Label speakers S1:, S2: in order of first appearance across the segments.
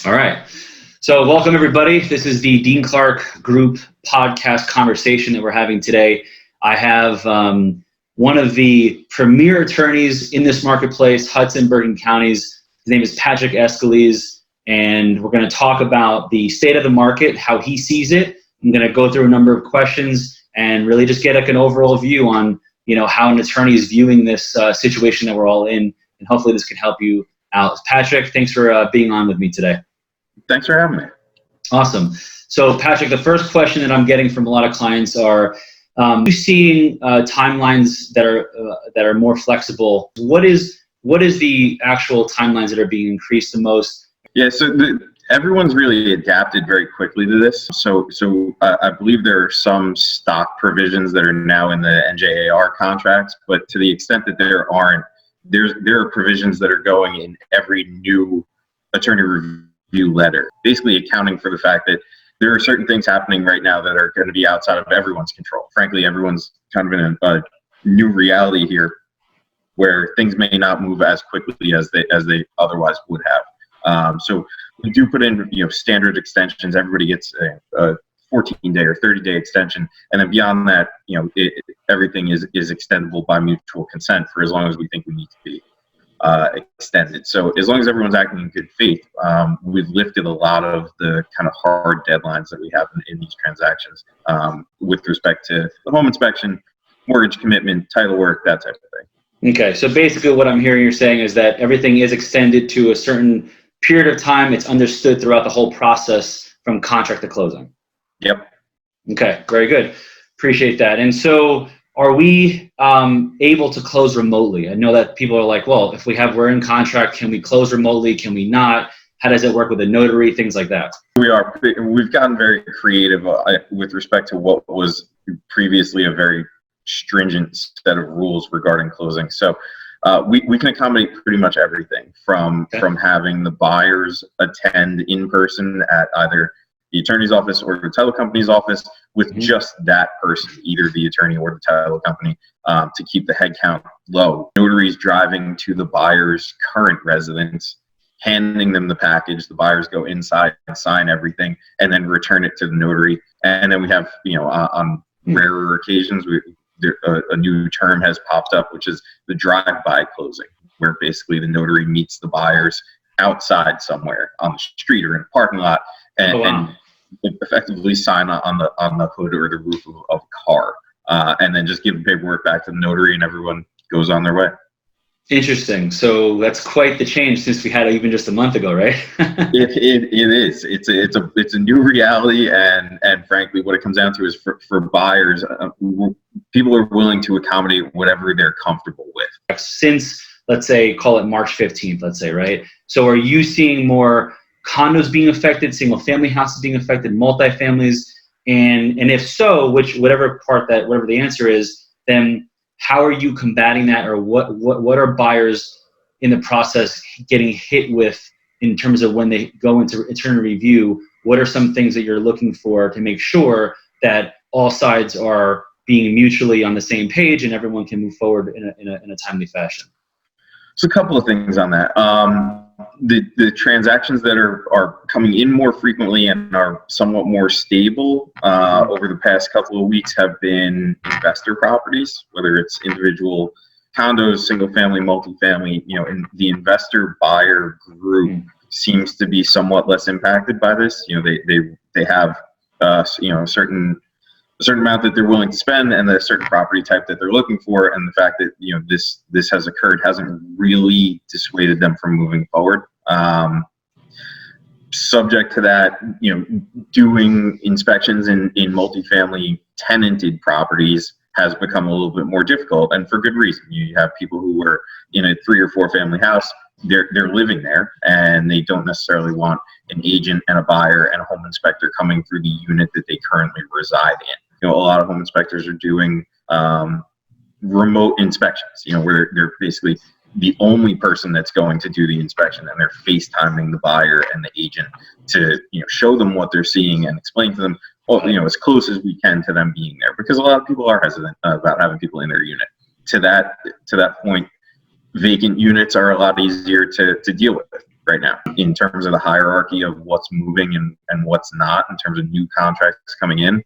S1: All right. So welcome, everybody. This is the Dean Clark Group podcast conversation that we're having today. I have one of the premier attorneys in this marketplace, Hudson, Bergen counties. His name is Patrick Ascolese, and we're going to talk about the state of the market, how he sees it. I'm going to go through a number of questions and really just get an overall view on, how an attorney is viewing this situation that we're all in, and hopefully this can help you out. Patrick, thanks for being on with me today.
S2: Thanks for having me.
S1: Awesome. So, Patrick, the first question that I'm getting from a lot of clients are, you seeing timelines that are more flexible? What is the actual timelines that are being increased the most?
S2: Yeah, so everyone's really adapted very quickly to this. So I believe there are some stock provisions that are now in the NJAR contracts, but to the extent that there aren't, there are provisions that are going in every new attorney review letter, basically accounting for the fact that there are certain things happening right now that are going to be outside of everyone's control. Frankly, everyone's kind of in a new reality here where things may not move as quickly as they otherwise would have. So we do put in standard extensions. Everybody gets a 14-day or 30-day extension, and then beyond that, everything is extendable by mutual consent for as long as we think we need to be extended. So as long as everyone's acting in good faith, we've lifted a lot of the kind of hard deadlines that we have in these transactions with respect to the home inspection, mortgage commitment, title work, that type of thing.
S1: Okay, so basically what I'm hearing you're saying is that everything is extended to a certain period of time. It's understood throughout the whole process from contract to closing.
S2: Yep.
S1: Okay, very good. Appreciate that. And so are we able to close remotely? I know that people are like, well, if we're in contract, can we close remotely? Can we not? How does it work with a notary? Things like that.
S2: We've gotten very creative with respect to what was previously a very stringent set of rules regarding closing. So we can accommodate pretty much everything from having the buyers attend in person at either the attorney's office or the title company's office with just that person, either the attorney or the title company, to keep the head count low. Notaries driving to the buyer's current residence, handing them the package. The buyers go inside and sign everything and then return it to the notary. And then we have, on rarer occasions, a new term has popped up, which is the drive-by closing, where basically the notary meets the buyers outside somewhere on the street or in a parking lot and effectively sign on the hood or the roof of a car, and then just give the paperwork back to the notary, and everyone goes on their way.
S1: Interesting. So that's quite the change since we had even just a month ago, right?
S2: It is. It's a new reality, and frankly, what it comes down to is for buyers, people are willing to accommodate whatever they're comfortable with.
S1: Since, let's say, call it March 15th, let's say, right? So are you seeing more condos being affected, single family houses being affected, multifamilies, and if so, whatever the answer is, then how are you combating that, or what are buyers in the process getting hit with in terms of when they go into attorney review? What are some things that you're looking for to make sure that all sides are being mutually on the same page and everyone can move forward in a timely fashion?
S2: So a couple of things on that. The transactions that are coming in more frequently and are somewhat more stable over the past couple of weeks have been investor properties, whether it's individual condos, single family, multifamily. And the investor buyer group seems to be somewhat less impacted by this. They have a certain amount that they're willing to spend and a certain property type that they're looking for, and the fact that this has occurred hasn't really dissuaded them from moving forward. Subject to that, doing inspections in multifamily tenanted properties has become a little bit more difficult, and for good reason. You have people who are in a 3 or 4 family house. They're living there, and they don't necessarily want an agent and a buyer and a home inspector coming through the unit that they currently reside in. A lot of home inspectors are doing remote inspections, where they're basically the only person that's going to do the inspection, and they're FaceTiming the buyer and the agent to show them what they're seeing and explain to them, as close as we can to them being there, because a lot of people are hesitant about having people in their unit. To that point, vacant units are a lot easier to deal with. right now in terms of the hierarchy of what's moving and what's not in terms of new contracts coming in.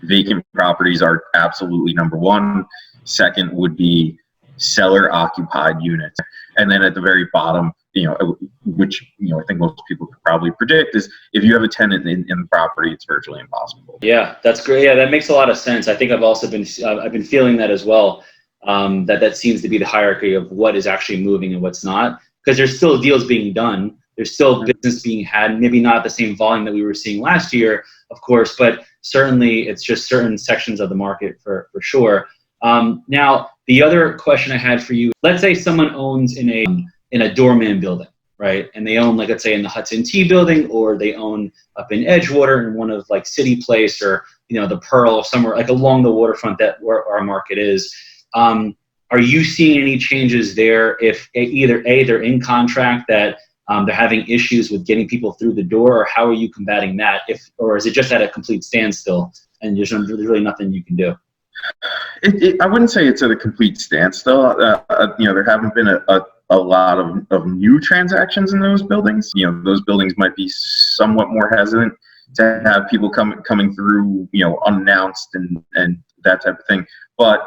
S2: Vacant properties are absolutely number one. Second would be seller occupied units. And then at the very bottom, which I think most people could probably predict, is if you have a tenant in the property, it's virtually impossible.
S1: Yeah, that's great. Yeah, that makes a lot of sense. I think I've also been feeling that as well. That seems to be the hierarchy of what is actually moving and what's not, because there's still deals being done. There's still business being had, maybe not at the same volume that we were seeing last year, of course, but certainly it's just certain sections of the market for sure. Now, the other question I had for you, let's say someone owns in a Doorman building, right? And they own, like, let's say in the Hudson T building, or they own up in Edgewater in one of like City Place or, the Pearl, somewhere like along the waterfront where our market is. Are you seeing any changes there if either they're in contract that they're having issues with getting people through the door, or how are you combating that? Or is it just at a complete standstill and there's really nothing you can do?
S2: I wouldn't say it's at a complete standstill. There haven't been a lot of new transactions in those buildings. Those buildings might be somewhat more hesitant to have people coming through, unannounced and that type of thing. But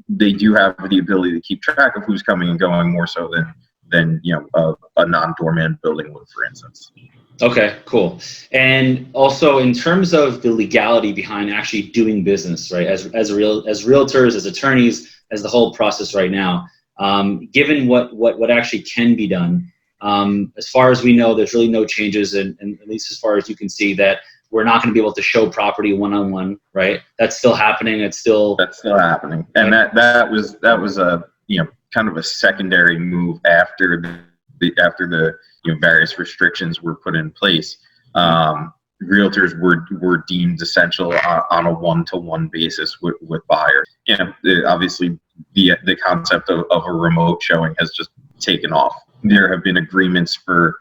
S2: they do have the ability to keep track of who's coming and going more so than a non-Doorman building would, for instance.
S1: Okay, cool. And also in terms of the legality behind actually doing business, right? As realtors, as attorneys, as the whole process right now, given what actually can be done, as far as we know, there's really no changes, and at least as far as you can see, that we're not going to be able to show property one-on-one, right? That's still happening. That's still
S2: happening, and that was a kind of a secondary move after the various restrictions were put in place. Realtors were deemed essential on a one-to-one basis with buyers. Obviously the concept of a remote showing has just taken off. There have been agreements for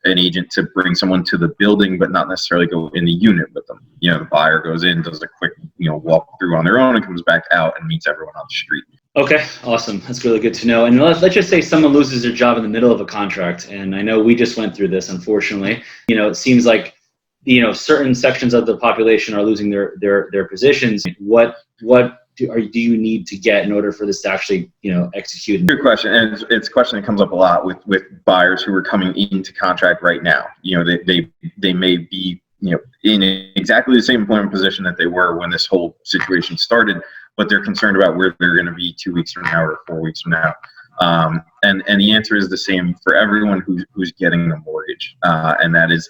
S2: an agent to bring someone to the building, but not necessarily go in the unit with them. The buyer goes in, does a quick walk through on their own, and comes back out and meets everyone on the street.
S1: Okay, awesome. That's really good to know. And let's just say someone loses their job in the middle of a contract. And I know we just went through this, unfortunately. It seems like, certain sections of the population are losing their positions. What do you need to get in order for this to actually, execute?
S2: Good question. And it's a question that comes up a lot with buyers who are coming into contract right now. They may be, in exactly the same employment position that they were when this whole situation started, but they're concerned about where they're going to be 2 weeks from now or 4 weeks from now. And the answer is the same for everyone who's getting a mortgage. And that is,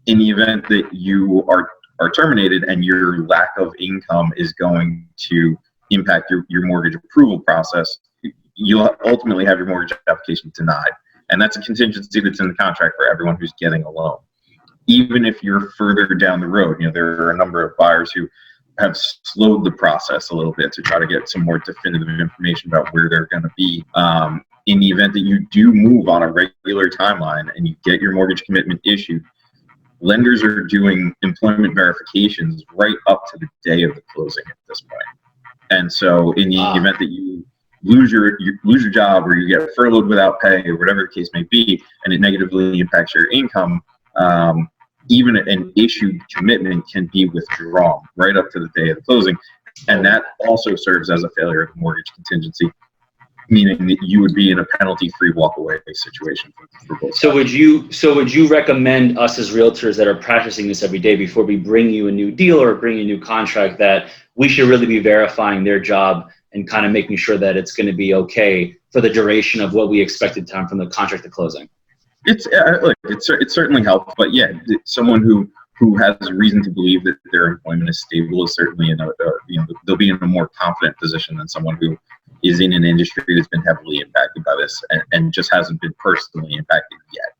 S2: in the event that you are terminated and your lack of income is going to impact your mortgage approval process, you'll ultimately have your mortgage application denied. And that's a contingency that's in the contract for everyone who's getting a loan. Even if you're further down the road, there are a number of buyers who have slowed the process a little bit to try to get some more definitive information about where they're going to be. In the event that you do move on a regular timeline and you get your mortgage commitment issued, lenders are doing employment verifications right up to the day of the closing at this point. And so in the event that you lose your job, or you get furloughed without pay, or whatever the case may be, and it negatively impacts your income, even an issued commitment can be withdrawn right up to the day of the closing. And that also serves as a failure of mortgage contingency, meaning that you would be in a penalty-free walk-away situation for both sides.
S1: So would you recommend us as realtors that are practicing this every day before we bring you a new deal or bring you a new contract that we should really be verifying their job and kind of making sure that it's going to be okay for the duration of what we expected time from the contract to closing?
S2: It certainly helps, but yeah, someone who has reason to believe that their employment is stable is certainly they'll be in a more confident position than someone who is in an industry that's been heavily impacted by this and just hasn't been personally impacted yet.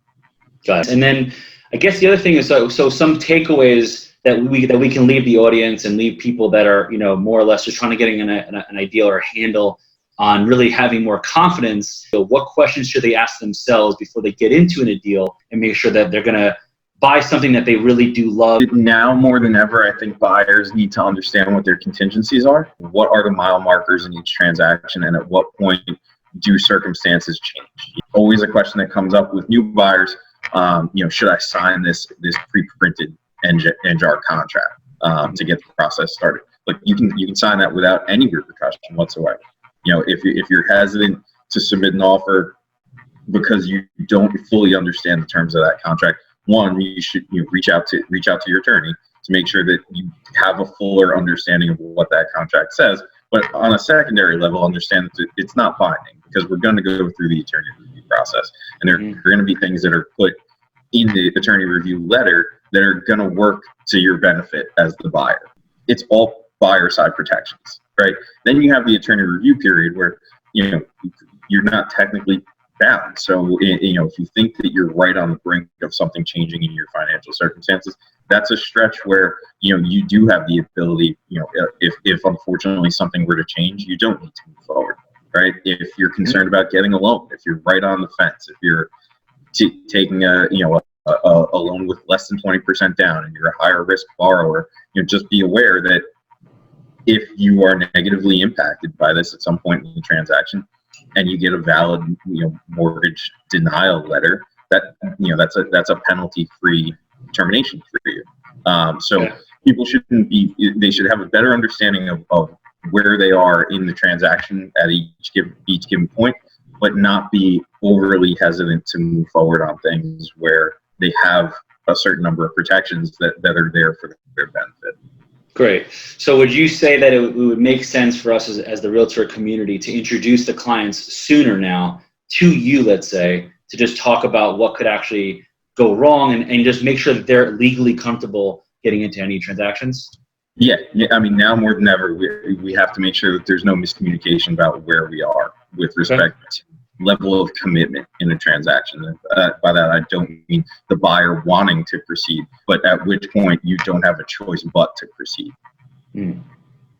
S1: Got it. And then I guess the other thing is, so some takeaways that we can leave the audience and leave people that are more or less just trying to get an idea or a handle on really having more confidence. What questions should they ask themselves before they get into a deal and make sure that they're going to buy something that they really do love?
S2: Now more than ever, I think buyers need to understand what their contingencies are. What are the mile markers in each transaction, and at what point do circumstances change? Always a question that comes up with new buyers. Should I sign this pre-printed NJAR contract to get the process started? But you can sign that without any repercussion whatsoever. If you're hesitant to submit an offer because you don't fully understand the terms of that contract, one, you should reach out to your attorney to make sure that you have a fuller understanding of what that contract says. But on a secondary level, understand that it's not binding, because we're going to go through the attorney review process, and there are going to be things that are put in the attorney review letter that are going to work to your benefit as the buyer. It's all buyer side protections, right? Then you have the attorney review period where you're not technically bound. So if you think that you're right on the brink of something changing in your financial circumstances, that's a stretch where you do have the ability. If unfortunately something were to change, you don't need to move forward, right? If you're concerned about getting a loan, if you're right on the fence, if you're taking a loan with less than 20% down and you're a higher risk borrower, just be aware that if you are negatively impacted by this at some point in the transaction and you get a valid mortgage denial letter, that's a penalty-free termination for you. People they should have a better understanding of where they are in the transaction at each given point, but not be overly hesitant to move forward on things where they have a certain number of protections that are there for their benefit.
S1: Great. So would you say that it would make sense for us as the realtor community to introduce the clients sooner now to you, let's say, to just talk about what could actually go wrong and just make sure that they're legally comfortable getting into any transactions?
S2: Yeah. I mean, now more than ever, we have to make sure that there's no miscommunication about where we are with respect to level of commitment in a transaction. By that, I don't mean the buyer wanting to proceed, but at which point you don't have a choice but to proceed.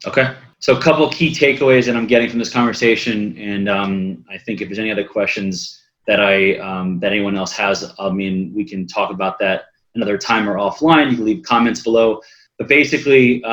S1: Okay. So a couple of key takeaways that I'm getting from this conversation, and I think if there's any other questions that that anyone else has, we can talk about that another time or offline. You can leave comments below. But basically,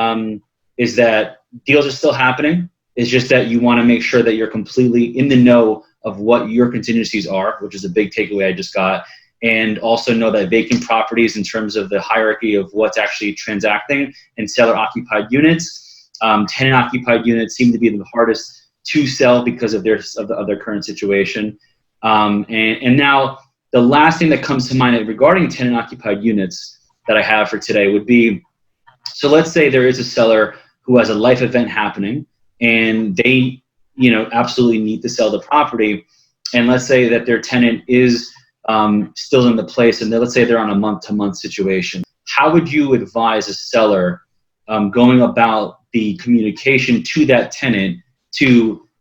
S1: is that deals are still happening. It's just that you want to make sure that you're completely in the know of what your contingencies are, which is a big takeaway I just got. And also know that vacant properties, in terms of the hierarchy of what's actually transacting, and seller-occupied units, tenant-occupied units seem to be the hardest to sell because of their current situation. And now the last thing that comes to mind regarding tenant-occupied units that I have for today would be, so let's say there is a seller who has a life event happening and they absolutely need to sell the property, and let's say that their tenant is still in the place, and let's say they're on a month-to-month situation. How would you advise a seller going about the communication to that tenant,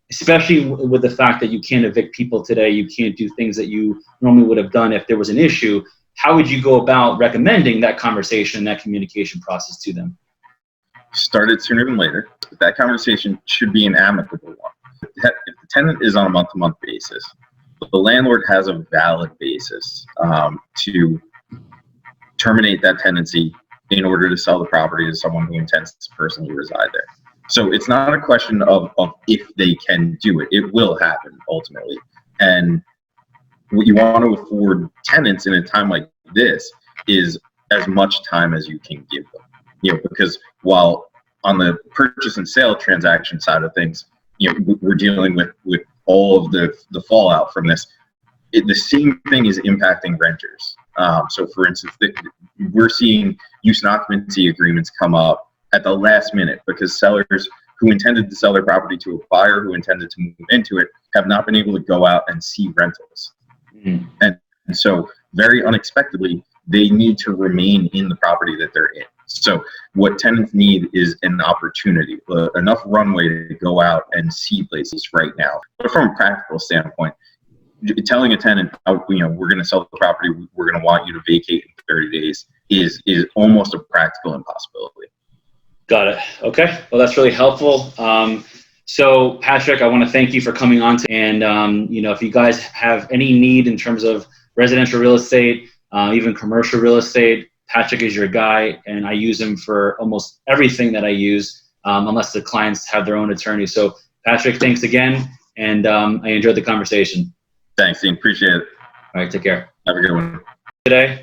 S1: especially with the fact that you can't evict people today, you can't do things that you normally would have done if there was an issue? How would you go about recommending that conversation, that communication process to them?
S2: Start it sooner than later. That conversation should be an amicable one. If the tenant is on a month-to-month basis, the landlord has a valid basis to terminate that tenancy in order to sell the property to someone who intends to personally reside there. So it's not a question of if they can do it. It will happen ultimately. And what you want to afford tenants in a time like this is as much time as you can give them. Because while on the purchase and sale transaction side of things, we're dealing with all of the fallout from this. The same thing is impacting renters. So for instance, we're seeing use and occupancy agreements come up at the last minute because sellers who intended to sell their property to a buyer who intended to move into it have not been able to go out and see rentals. And so very unexpectedly, they need to remain in the property that they're in. So what tenants need is an opportunity, enough runway to go out and see places right now. But from a practical standpoint, telling a tenant, we're going to sell the property, we're going to want you to vacate in 30 days is almost a practical impossibility.
S1: Got it. Okay. Well, that's really helpful. So Patrick, I want to thank you for coming on and if you guys have any need in terms of residential real estate, even commercial real estate, Patrick is your guy, and I use him for almost everything that I use, unless the clients have their own attorney. So Patrick, thanks again, and I enjoyed the conversation.
S2: Thanks, Dean. Appreciate it.
S1: All right, take care.
S2: Have a good one.
S1: Today.